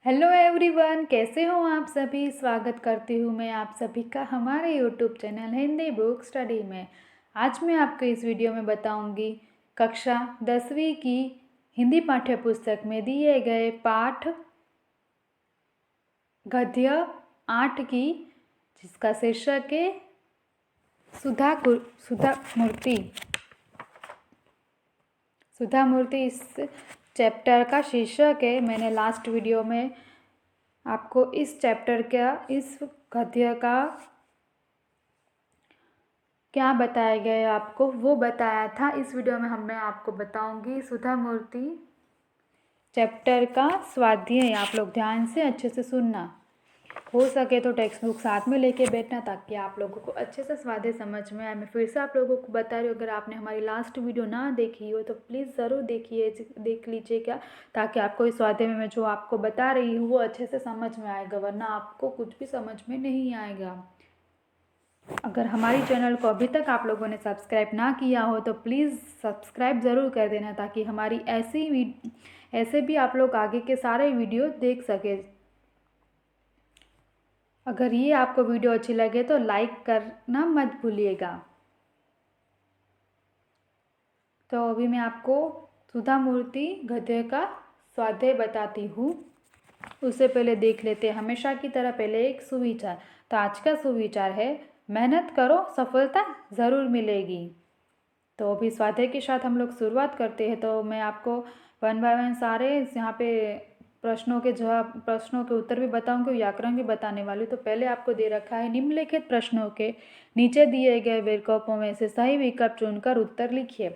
Hello everyone, कैसे हो आप सभी। स्वागत करती हूँ मैं आप सभी का हमारे YouTube channel Hindi book study में। आज मैं आपको इस वीडियो में बताऊंगी कक्षा 10वीं की हिंदी पाठ्य पुस्तक में दिए गए पाठ गद्य 8 की, जिसका शीर्षक है सुधा मूर्ति। सुधा मूर्ति इस चैप्टर का शीर्षक है। मैंने लास्ट वीडियो में आपको इस चैप्टर का, इस गद्य का क्या बताया गया है आपको वो बताया था। इस वीडियो में मैं आपको बताऊंगी सुधा मूर्ति चैप्टर का स्वाध्याय। आप लोग ध्यान से अच्छे से सुनना, हो सके तो टेक्स्ट बुक साथ में लेके बैठना ताकि आप लोगों को अच्छे से स्वाध्याय समझ में आए। मैं फिर से आप लोगों को बता रही हूँ, अगर आपने हमारी लास्ट वीडियो ना देखी हो तो प्लीज़ ज़रूर देख लीजिएगा, ताकि आपको इस स्वाध्याय में मैं जो आपको बता रही हूँ वो अच्छे से समझ में आएगा, वरना आपको कुछ भी समझ में नहीं आएगा। अगर हमारी चैनल को अभी तक आप लोगों ने सब्सक्राइब ना किया हो तो प्लीज़ सब्सक्राइब ज़रूर कर देना, ताकि हमारी ऐसे भी आप लोग आगे के सारे वीडियो देख सके। अगर ये आपको वीडियो अच्छी लगे तो लाइक करना मत भूलिएगा। तो अभी मैं आपको सुधा मूर्ति गद्य का स्वाध्याय बताती हूँ। उससे पहले देख लेते हैं हमेशा की तरह पहले एक सुविचार। तो आज का सुविचार है, मेहनत करो सफलता ज़रूर मिलेगी। तो अभी स्वाध्याय के साथ हम लोग शुरुआत करते हैं। तो मैं आपको वन बाय वन सारे यहाँ पे प्रश्नों के उत्तर भी बताऊंगी, व्याकरण भी बताने वाली। तो पहले आपको दे रखा है, निम्नलिखित प्रश्नों के नीचे दिए गए विकल्पों में से सही विकल्प चुनकर उत्तर लिखिए।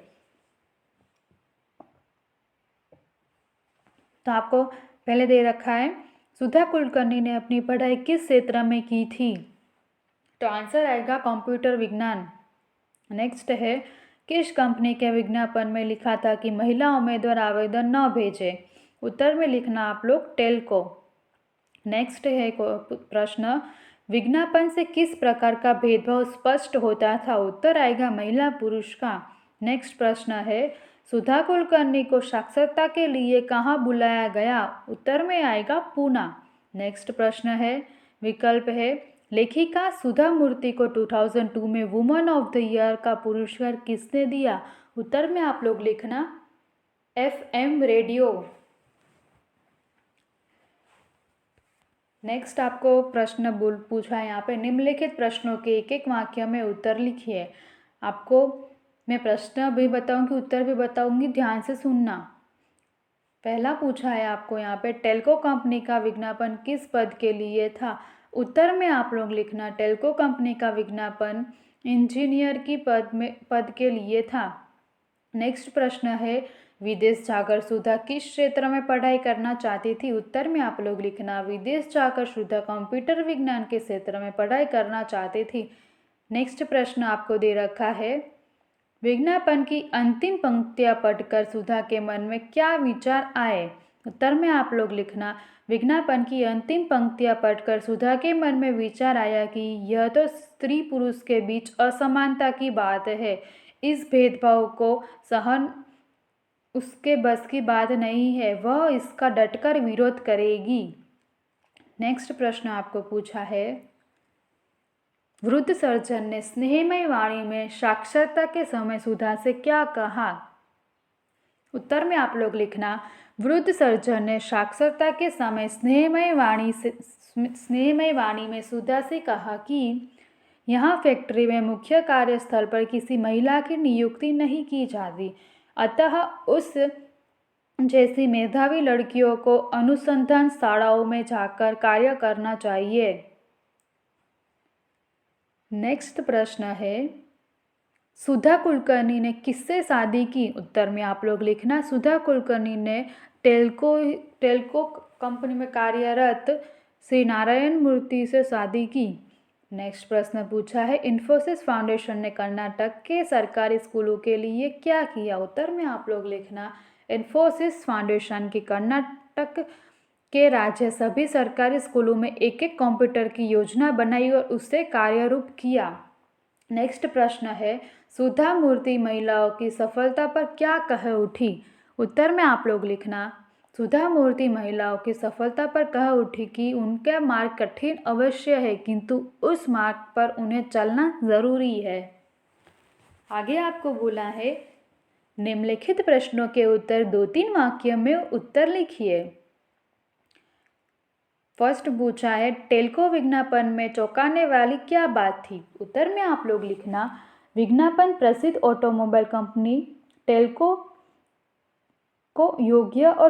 तो आपको पहले दे रखा है, सुधा कुलकर्णी ने अपनी पढ़ाई किस क्षेत्र में की थी। तो आंसर आएगा कंप्यूटर विज्ञान। नेक्स्ट है, किस कंपनी के विज्ञापन में लिखा था कि महिला उम्मीदवार आवेदन न भेजे। उत्तर में लिखना आप लोग टेल्को। नेक्स्ट है प्रश्न, विज्ञापन से किस प्रकार का भेदभाव स्पष्ट होता था। उत्तर आएगा महिला पुरुष का। नेक्स्ट प्रश्न है, सुधा कुलकर्णी को साक्षरता के लिए कहाँ बुलाया गया। उत्तर में आएगा पूना। नेक्स्ट प्रश्न है, विकल्प है, लेखिका सुधा मूर्ति को 2002 में वुमन ऑफ द ईयर का पुरस्कार किसने दिया। उत्तर में आप लोग लिखना FM रेडियो। नेक्स्ट आपको प्रश्न पूछा है यहाँ पे, निम्नलिखित प्रश्नों के एक एक वाक्य में उत्तर लिखिए। आपको मैं प्रश्न भी बताऊंगी, उत्तर भी बताऊंगी, ध्यान से सुनना। पहला पूछा है आपको यहाँ पे, टेल्को कंपनी का विज्ञापन किस पद के लिए था। उत्तर में आप लोग लिखना टेल्को कंपनी का विज्ञापन इंजीनियर की पद के लिए था। नेक्स्ट प्रश्न है, विदेश जाकर सुधा किस क्षेत्र में पढ़ाई करना चाहती थी। उत्तर में आप लोग लिखना विदेश जाकर सुधा कंप्यूटर विज्ञान के क्षेत्र में पढ़ाई करना चाहती थी। नेक्स्ट प्रश्न आपको दे रखा है, विज्ञापन की अंतिम पंक्तियां पढ़कर सुधा के मन में क्या विचार आए। उत्तर में आप लोग लिखना विज्ञापन की अंतिम पंक्तियां पढ़कर सुधा के मन में विचार आया कि यह तो स्त्री पुरुष के बीच असमानता की बात है, इस भेदभाव को सहन उसके बस की बात नहीं है, वह इसका डटकर विरोध करेगी। नेक्स्ट प्रश्न आपको पूछा है, वृद्ध सर्जन ने स्नेहमय वाणी में साक्षरता के समय सुधा से क्या कहा। उत्तर में आप लोग लिखना वृद्ध सर्जन ने साक्षरता के समय स्नेहमय वाणी में सुधा से कहा कि यहाँ फैक्ट्री में मुख्य कार्यस्थल पर किसी महिला की नियुक्ति नहीं की जाती, अतः उस जैसी मेधावी लड़कियों को अनुसंधान शालाओं में जाकर कार्य करना चाहिए। नेक्स्ट प्रश्न है, सुधा कुलकर्णी ने किससे शादी की। उत्तर में आप लोग लिखना सुधा कुलकर्णी ने टेल्को कंपनी में कार्यरत श्री नारायण मूर्ति से शादी की। नेक्स्ट प्रश्न पूछा है, इन्फोसिस फाउंडेशन ने कर्नाटक के सरकारी स्कूलों के लिए क्या किया। उत्तर में आप लोग लिखना इन्फोसिस फाउंडेशन की कर्नाटक के राज्य सभी सरकारी स्कूलों में एक एक कंप्यूटर की योजना बनाई और उसे कार्यरूप किया। नेक्स्ट प्रश्न है, सुधा मूर्ति महिलाओं की सफलता पर क्या कह उठी। उत्तर में आप लोग लिखना सुधा मूर्ति महिलाओं की सफलता पर कह उठी कि उनका मार्ग कठिन अवश्य है, किंतु उस मार्ग पर उन्हें चलना जरूरी है। आगे आपको बोला है निम्नलिखित प्रश्नों के उत्तर 2-3 वाक्य में उत्तर लिखिए। फर्स्ट पूछा है टेल्को विज्ञापन में चौंकाने वाली क्या बात थी। उत्तर में आप लोग लिखना विज्ञापन प्रसिद्ध ऑटोमोबाइल कंपनी टेल्को को योग्य और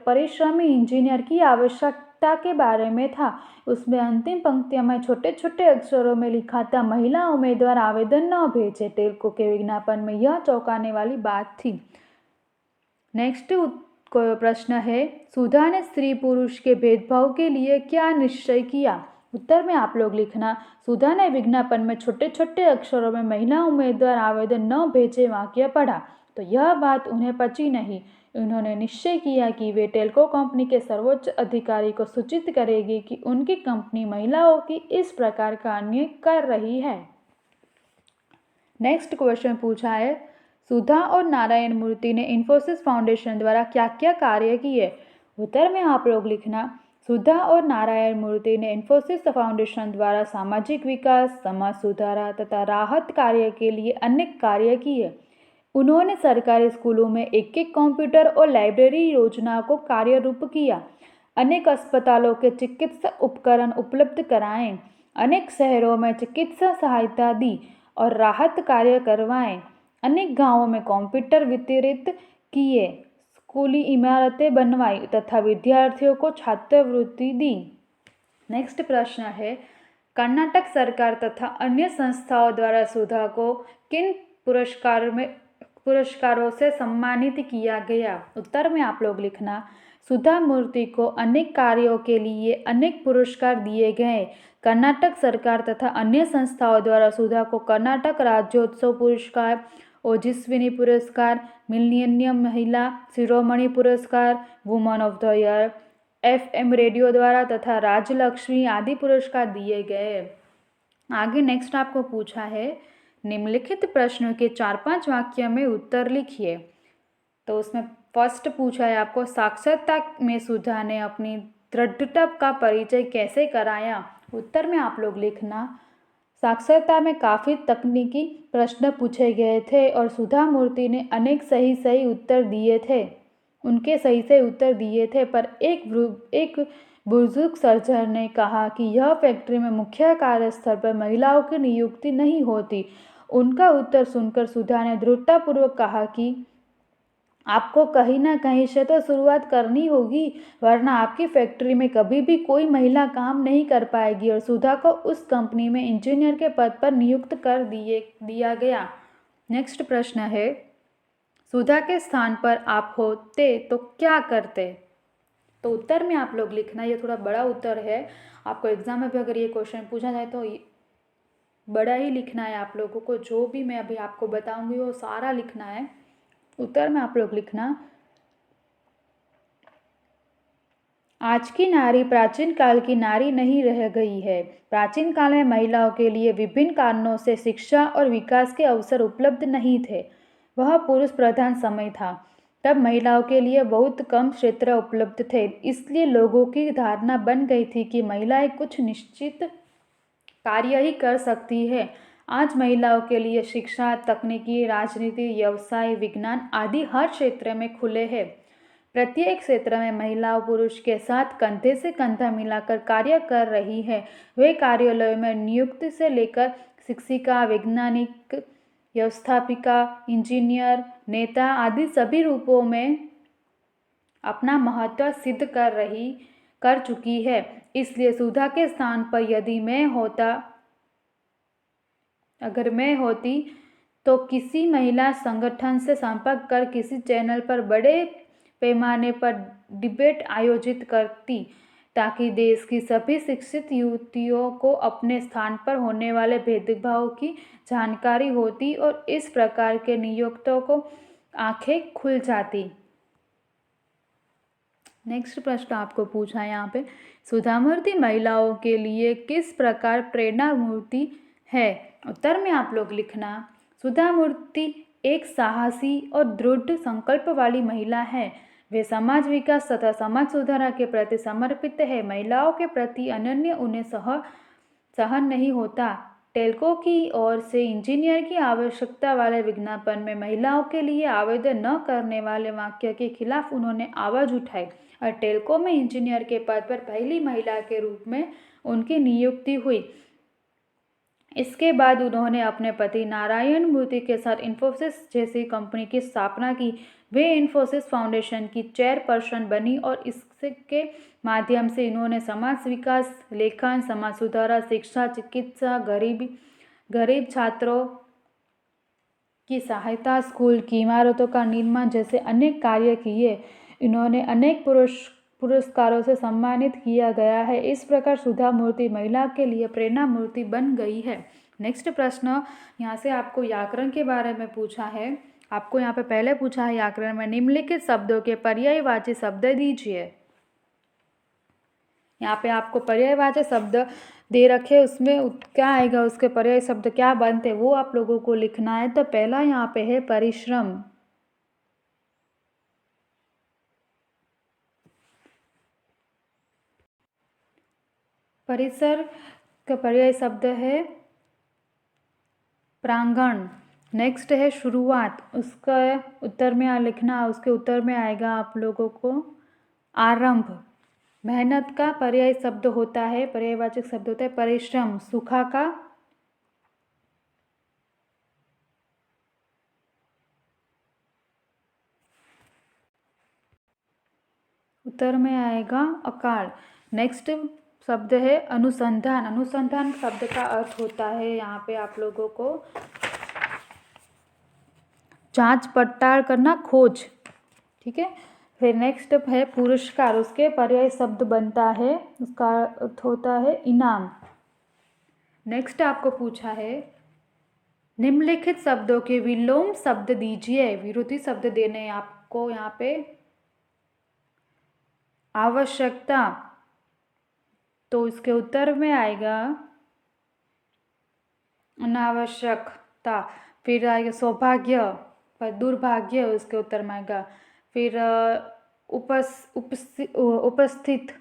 परिश्रमी इंजीनियर की आवश्यकता के बारे में था। उसमें अंतिम पंक्तियों में छोटे छोटे अक्षरों में लिखा था महिला उम्मीदवार आवेदन न भेजे। टेल्को के विज्ञापन में यह चौंकाने वाली बात थी। नेक्स्ट प्रश्न है सुधा ने स्त्री पुरुष के भेदभाव के लिए क्या निश्चय किया। उत्तर में आप लोग लिखना सुधा ने विज्ञापन में छोटे छोटे अक्षरों में महिला उम्मीदवार आवेदन न भेजे वाक्य पढ़ा तो यह बात उन्हें पची नहीं। उन्होंने निश्चय किया कि वे टेल्को कंपनी के सर्वोच्च अधिकारी को सूचित करेगी कि उनकी कंपनी महिलाओं की इस प्रकार का अन्याय कर रही है। नेक्स्ट क्वेश्चन पूछा है सुधा और नारायण मूर्ति ने इन्फोसिस फाउंडेशन द्वारा क्या क्या कार्य किए। उत्तर में आप लोग लिखना सुधा और नारायण मूर्ति ने इन्फोसिस फाउंडेशन द्वारा सामाजिक विकास समाज सुधारा तथा राहत कार्य के लिए अनेक कार्य किए। उन्होंने सरकारी स्कूलों में एक कंप्यूटर और लाइब्रेरी योजना को कार्यरूप किया। अनेक अस्पतालों के चिकित्सा उपकरण उपलब्ध कराएं। अनेक शहरों में चिकित्सा सहायता दी और राहत कार्य करवाएं। अनेक गांवों में कंप्यूटर वितरित किए। स्कूली इमारतें बनवाई तथा विद्यार्थियों को छात्रवृत्ति दी। नेक्स्ट प्रश्न है कर्नाटक सरकार तथा अन्य संस्थाओं द्वारा सुधा को किन पुरस्कारों से सम्मानित किया गया। उत्तर में आप लोग लिखना सुधा मूर्ति को अनेक कार्यों के लिए अनेक पुरस्कार दिए गए। कर्नाटक सरकार तथा अन्य संस्थाओं द्वारा सुधा को कर्नाटक राज्योत्सव पुरस्कार ओजिस्विनी पुरस्कार मिलेनियम महिला शिरोमणि पुरस्कार woman of the year FM radio द्वारा तथा राजलक्ष्मी आदि पुरस्कार दिए गए। आगे नेक्स्ट आपको पूछा है निम्नलिखित प्रश्नों के 4-5 वाक्य में उत्तर लिखिए। तो उसमें फर्स्ट पूछा है आपको साक्षरता में सुधा ने अपनी दृढ़ता का परिचय कैसे कराया। उत्तर में आप लोग लिखना साक्षरता में काफ़ी तकनीकी प्रश्न पूछे गए थे और सुधा मूर्ति ने अनेक सही उत्तर दिए थे। उनके सही से उत्तर दिए थे पर एक बुजुर्ग सर्जन ने कहा कि यह फैक्ट्री में मुख्य कार्यस्थल पर महिलाओं की नियुक्ति नहीं होती। उनका उत्तर सुनकर सुधा ने दृढ़तापूर्वक कहा कि आपको कहीं ना कहीं से तो शुरुआत करनी होगी वरना आपकी फैक्ट्री में कभी भी कोई महिला काम नहीं कर पाएगी। और सुधा को उस कंपनी में इंजीनियर के पद पर नियुक्त कर दिया गया। नेक्स्ट प्रश्न है सुधा के स्थान पर आप होते तो क्या करते। तो उत्तर में आप लोग लिखना ये थोड़ा बड़ा उत्तर है। आपको एग्जाम में भी अगर ये क्वेश्चन पूछा जाए तो बड़ा ही लिखना है आप लोगों को। जो भी मैं अभी आपको बताऊंगी वो सारा लिखना है। उत्तर में आप लोग लिखना आज की नारी प्राचीन काल की नारी नहीं रह गई है। प्राचीन काल में महिलाओं के लिए विभिन्न कारणों से शिक्षा और विकास के अवसर उपलब्ध नहीं थे। वह पुरुष प्रधान समय था। तब महिलाओं के लिए बहुत कम क्षेत्र उपलब्ध थे। इसलिए लोगों की धारणा बन गई थी कि महिलाएं कुछ निश्चित कार्य ही कर सकती है। आज महिलाओं के लिए शिक्षा तकनीकी राजनीति व्यवसाय विज्ञान आदि हर क्षेत्र में खुले हैं। प्रत्येक क्षेत्र में महिलाओं पुरुष के साथ कंधे से कंधा मिलाकर कार्य कर रही है। वे कार्यालयों में नियुक्ति से लेकर शिक्षिका वैज्ञानिक व्यवस्थापिका इंजीनियर नेता आदि सभी रूपों में अपना महत्व सिद्ध कर चुकी है। इसलिए सुधा के स्थान पर अगर मैं होती तो किसी महिला संगठन से संपर्क कर किसी चैनल पर बड़े पैमाने पर डिबेट आयोजित करती ताकि देश की सभी शिक्षित युवतियों को अपने स्थान पर होने वाले भेदभाव की जानकारी होती और इस प्रकार के नियोक्तों को आंखें खुल जाती। नेक्स्ट प्रश्न आपको पूछा है यहाँ पे सुधा मूर्ति महिलाओं के लिए किस प्रकार प्रेरणा मूर्ति है। उत्तर में आप लोग लिखना सुधा मूर्ति एक साहसी और दृढ़ संकल्प वाली महिला है। वे समाज विकास तथा समाज सुधार के प्रति समर्पित है। महिलाओं के प्रति अनन्य उन्हें सहन नहीं होता। टेल्को की ओर से इंजीनियर की आवश्यकता वाले विज्ञापन में महिलाओं के लिए आवेदन न करने वाले वाक्य के खिलाफ उन्होंने आवाज उठाई और टेल्को में इंजीनियर के पद पर पहली महिला के रूप में उनकी नियुक्ति हुई। इसके बाद उन्होंने अपने पति नारायण मूर्ति के साथ इन्फोसिस जैसी कंपनी की स्थापना की। वे इन्फोसिस फाउंडेशन की चेयरपर्सन बनी और इसके माध्यम से इन्होंने समाज विकास, लेखन, समाज सुधार, शिक्षा, चिकित्सा, गरीब छात्रों की सहायता, स्कूल की इमारतों का निर्माण जैसे अनेक कार्य किए। इन्होंने अनेक पुरस्कारों से सम्मानित किया गया है। इस प्रकार सुधा मूर्ति महिला के लिए प्रेरणा मूर्ति बन गई है। नेक्स्ट प्रश्न यहाँ से आपको व्याकरण के बारे में पूछा है। आपको यहाँ पे पहले पूछा है व्याकरण में निम्नलिखित शब्दों के पर्यायवाची शब्द दीजिए। यहाँ पे आपको पर्यायवाची शब्द दे रखे, उसमें क्या आएगा, उसके पर्याय शब्द क्या बनते वो आप लोगों को लिखना है। तो पहला यहाँ पे है परिश्रम, परिसर का पर्याय शब्द है प्रांगण। नेक्स्ट है शुरुआत, उसका उत्तर में लिखना, उसके उत्तर में आएगा आप लोगों को आरंभ। मेहनत का पर्याय शब्द होता है, पर्यायवाचक शब्द होता है परिश्रम। सूखा का उत्तर में आएगा अकाल। नेक्स्ट शब्द है अनुसंधान। अनुसंधान शब्द का अर्थ होता है यहाँ पे आप लोगों को जांच पड़ताल करना, खोज। ठीक है। फिर नेक्स्ट है पुरस्कार, उसके पर्याय शब्द बनता है, उसका अर्थ होता है इनाम। नेक्स्ट आपको पूछा है निम्नलिखित शब्दों के विलोम शब्द दीजिए। विरोधी शब्द देने आपको यहाँ पे आवश्यकता, तो इसके उत्तर में आएगा अनावश्यकता। फिर आएगा सौभाग्य पर दुर्भाग्य, उसके उत्तर में आएगा। फिर उपस्थित,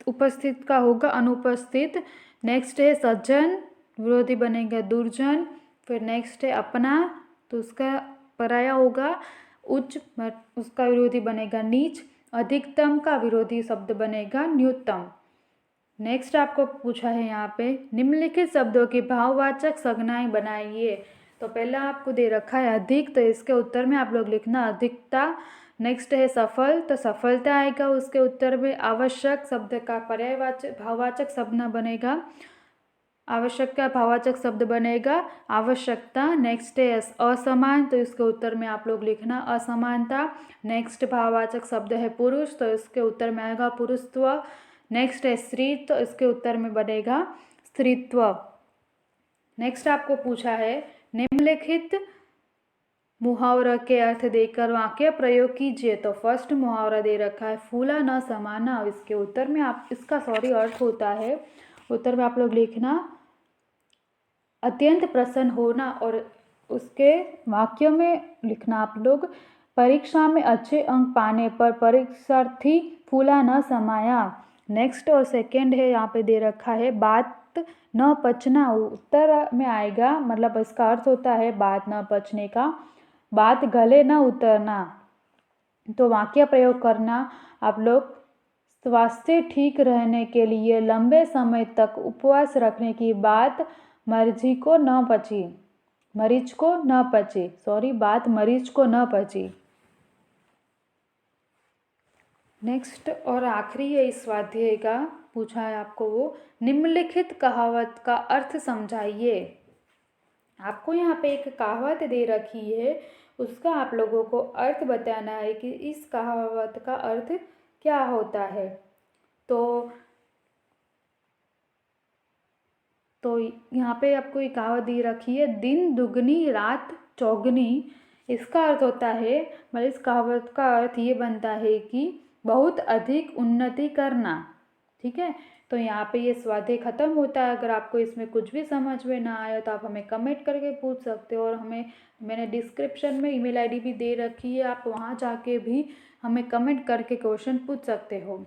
उपस्थित का होगा अनुपस्थित। नेक्स्ट है सज्जन, विरोधी बनेगा दुर्जन। फिर नेक्स्ट है अपना, तो उसका पराया होगा उच्च, उसका विरोधी बनेगा नीच। अधिकतम का विरोधी शब्द बनेगा न्यूनतम। नेक्स्ट आपको पूछा है यहाँ पे निम्नलिखित शब्दों की भाववाचक संज्ञाएं बनाइए। तो पहला आपको दे रखा है अधिक, तो इसके उत्तर में आप लोग लिखना अधिकता। नेक्स्ट है सफल, तो सफलता आएगा उसके उत्तर में। आवश्यक शब्द का पर्यायवाचक भाववाचक शब्द बनेगा, आवश्यक का भाववाचक शब्द बनेगा आवश्यकता। नेक्स्ट है असमान, तो इसके उत्तर में आप लोग लिखना असमानता। नेक्स्ट भाववाचक शब्द है पुरुष, तो इसके उत्तर में आएगा पुरुषत्व। नेक्स्ट है स्त्री, तो इसके उत्तर में बनेगा स्त्रीत्व। नेक्स्ट आपको पूछा है निम्नलिखित मुहावरा के अर्थ देकर वाक्य प्रयोग कीजिए। तो फर्स्ट मुहावरा दे रखा है फूला न समाना, इसके उत्तर में आप इसका अर्थ होता है, उत्तर में आप लोग लिखना अत्यंत प्रसन्न होना, और उसके वाक्य में लिखना आप लोग परीक्षा में अच्छे अंक पाने पर परीक्षार्थी फूला न समाया। नेक्स्ट और सेकंड है यहाँ पे दे रखा है बात न पचना, उत्तर में आएगा, मतलब इसका अर्थ होता है बात न पचने का, बात गले न उतरना। तो वाक्य प्रयोग करना आप लोग स्वास्थ्य ठीक रहने के लिए लंबे समय तक उपवास रखने की बात मरीज को न पची, बात मरीज को न पची। नेक्स्ट और आखिरी है इस स्वाध्याय का, पूछा है आपको वो निम्नलिखित कहावत का अर्थ समझाइए। आपको यहाँ पे एक कहावत दे रखी है, उसका आप लोगों को अर्थ बताना है कि इस कहावत का अर्थ क्या होता है। तो यहाँ पे आपको एक कहावत दी रखी है दिन दुगनी रात चौगनी। इसका अर्थ होता है, मतलब इस कहावत का अर्थ ये बनता है कि बहुत अधिक उन्नति करना, ठीक है। तो यहाँ पे ये स्वाध्याय ख़त्म होता है। अगर आपको इसमें कुछ भी समझ में ना आया तो आप हमें कमेंट करके पूछ सकते हो, और मैंने डिस्क्रिप्शन में ईमेल आईडी भी दे रखी है, आप वहाँ जाके भी हमें कमेंट करके क्वेश्चन पूछ सकते हो।